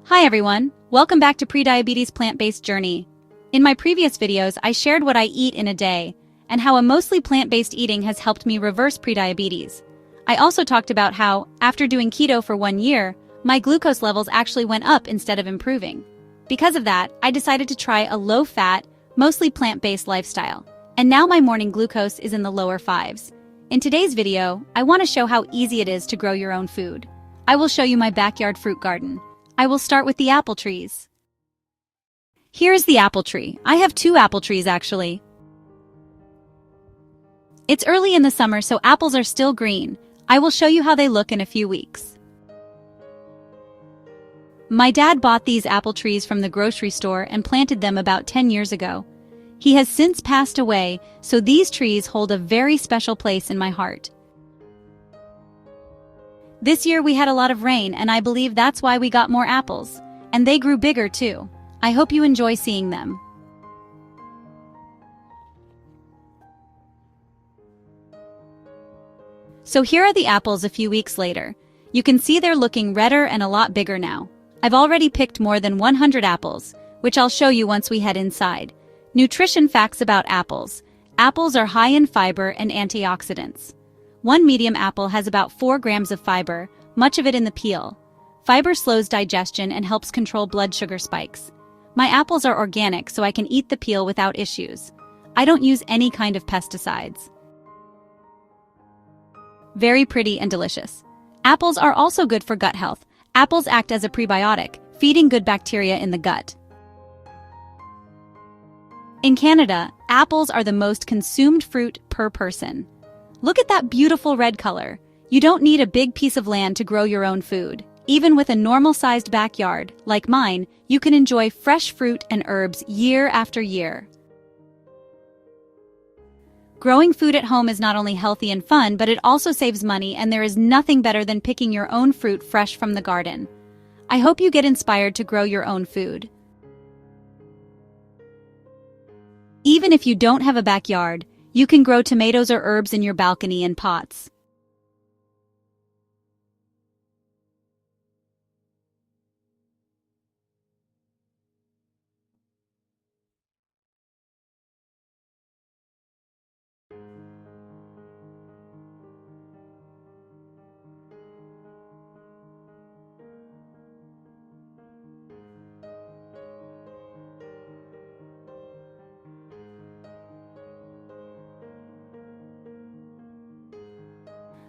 Hi everyone, welcome back to Prediabetes Plant-Based Journey. In my previous videos, I shared what I eat in a day, and how a mostly plant-based eating has helped me reverse prediabetes. I also talked about how, after doing keto for 1 year, my glucose levels actually went up instead of improving. Because of that, I decided to try a low-fat, mostly plant-based lifestyle, and now my morning glucose is in the lower 5s. In today's video, I want to show how easy it is to grow your own food. I will show you my backyard fruit garden. I will start with the apple trees. Here is the apple tree. I have 2 apple trees actually. It's early in the summer, so apples are still green. I will show you how they look in a few weeks. My dad bought these apple trees from the grocery store and planted them about 10 years ago. He has since passed away, so these trees hold a very special place in my heart. This year we had a lot of rain, and I believe that's why we got more apples. And they grew bigger too. I hope you enjoy seeing them. So here are the apples a few weeks later. You can see they're looking redder and a lot bigger now. I've already picked more than 100 apples, which I'll show you once we head inside. Nutrition facts about apples. Apples are high in fiber and antioxidants. 1 medium apple has about 4 grams of fiber, much of it in the peel. Fiber slows digestion and helps control blood sugar spikes. My apples are organic, so I can eat the peel without issues. I don't use any kind of pesticides. Very pretty and delicious. Apples are also good for gut health. Apples act as a prebiotic, feeding good bacteria in the gut. In Canada, apples are the most consumed fruit per person. Look at that beautiful red color. You don't need a big piece of land to grow your own food. Even with a normal-sized backyard, like mine, you can enjoy fresh fruit and herbs year after year. Growing food at home is not only healthy and fun, but it also saves money, and there is nothing better than picking your own fruit fresh from the garden. I hope you get inspired to grow your own food. Even if you don't have a backyard, you can grow tomatoes or herbs in your balcony in pots.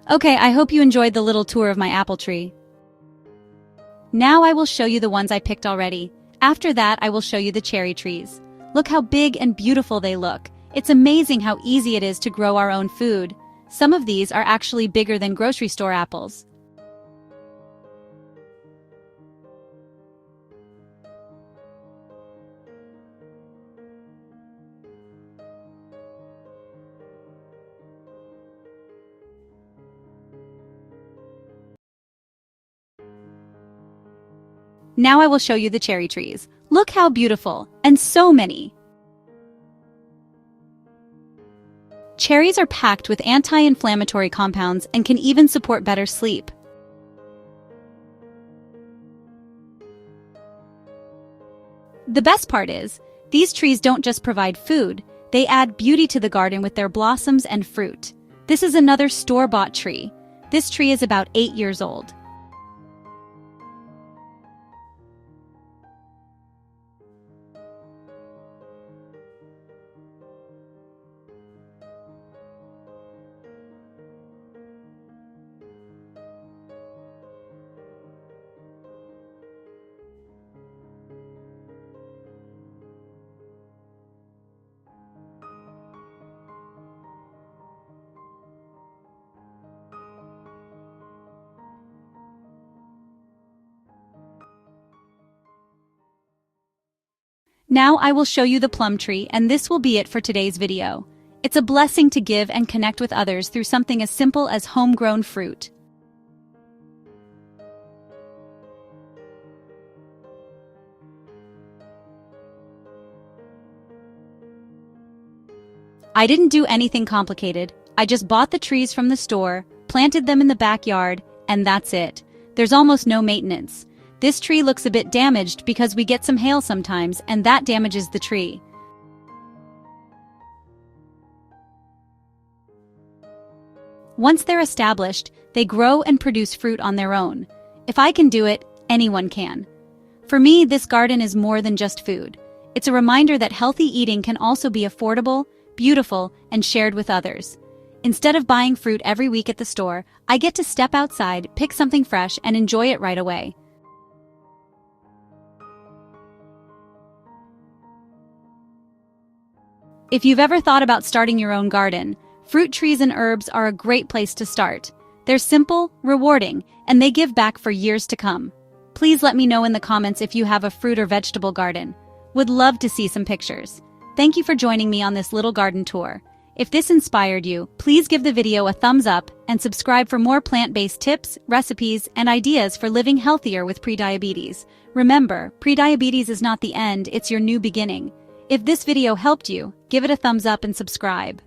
Okay, I hope you enjoyed the little tour of my apple tree. Now I will show you the ones I picked already. After that, I will show you the cherry trees. Look how big and beautiful they look. It's amazing how easy it is to grow our own food. Some of these are actually bigger than grocery store apples. Now I will show you the cherry trees. Look how beautiful, and so many. Cherries are packed with anti-inflammatory compounds and can even support better sleep. The best part is, these trees don't just provide food, they add beauty to the garden with their blossoms and fruit. This is another store-bought tree. This tree is about 8 years old. Now I will show you the plum tree, and this will be it for today's video. It's a blessing to give and connect with others through something as simple as homegrown fruit. I didn't do anything complicated. I just bought the trees from the store, planted them in the backyard, and that's it. There's almost no maintenance. This tree looks a bit damaged because we get some hail sometimes, and that damages the tree. Once they're established, they grow and produce fruit on their own. If I can do it, anyone can. For me, this garden is more than just food. It's a reminder that healthy eating can also be affordable, beautiful, and shared with others. Instead of buying fruit every week at the store, I get to step outside, pick something fresh, and enjoy it right away. If you've ever thought about starting your own garden, fruit trees and herbs are a great place to start. They're simple, rewarding, and they give back for years to come. Please let me know in the comments if you have a fruit or vegetable garden. Would love to see some pictures. Thank you for joining me on this little garden tour. If this inspired you, please give the video a thumbs up and subscribe for more plant-based tips, recipes, and ideas for living healthier with prediabetes. Remember, prediabetes is not the end, it's your new beginning. If this video helped you, give it a thumbs up and subscribe.